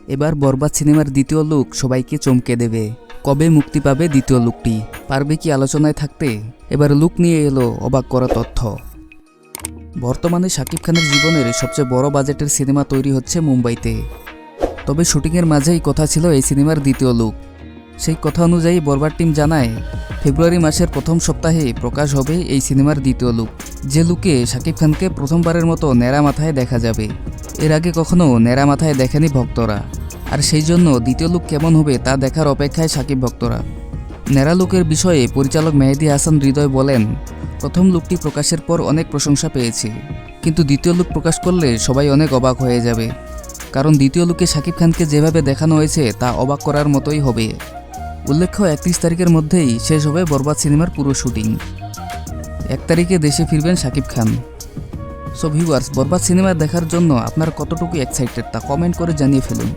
এবার বরবাদ সিনেমার দ্বিতীয় লুক সবাইকে চমকে দেবে। কবে মুক্তি পাবে দ্বিতীয় লুকটি, পারবে কি আলোচনায় থাকতে? এবার লুক নিয়ে এলো অবাক করা তথ্য। বর্তমানে শাকিব খানের জীবনের সবচেয়ে বড় বাজেটের সিনেমা তৈরি হচ্ছে মুম্বাইতে। তবে শুটিংয়ের মাঝেই কথা ছিল এই সিনেমার দ্বিতীয় লুক। সেই কথা অনুযায়ী বরবাদ টিম জানায়, ফেব্রুয়ারি মাসের প্রথম সপ্তাহে প্রকাশ হবে এই সিনেমার দ্বিতীয় লুক, যে লুকে শাকিব খানকে প্রথমবারের মতো ন্যাড়া মাথায় দেখা যাবে। এর আগে কখনো ন্যাড়া মাথায় দেখেনি ভক্তরা, আর সেই জন্য দ্বিতীয় লুক কেমন হবে তা দেখার অপেক্ষায় শাকিব ভক্তরা। ন্যাড়া লুকের বিষয়ে পরিচালক মেহেদী হাসান হৃদয় বলেন, প্রথম লুকটি প্রকাশের পর অনেক প্রশংসা পেয়েছে, কিন্তু দ্বিতীয় লুক প্রকাশ করলে সবাই অনেক অবাক হয়ে যাবে। কারণ দ্বিতীয় লুকে শাকিব খানকে যেভাবে দেখানো হয়েছে তা অবাক করার মতোই হবে। উল্লেখ্য 31 তারিখের মধ্যেই শেষ হবে বরবাদ সিনেমার পুরো শুটিং। 1 তারিখে দেশে ফিরবেন শাকিব খান। সো ভিউয়ার্স, বরবাদ সিনেমা দেখার জন্য আপনারা কতটুকু এক্সাইটেড তা কমেন্ট করে জানিয়ে ফেলুন।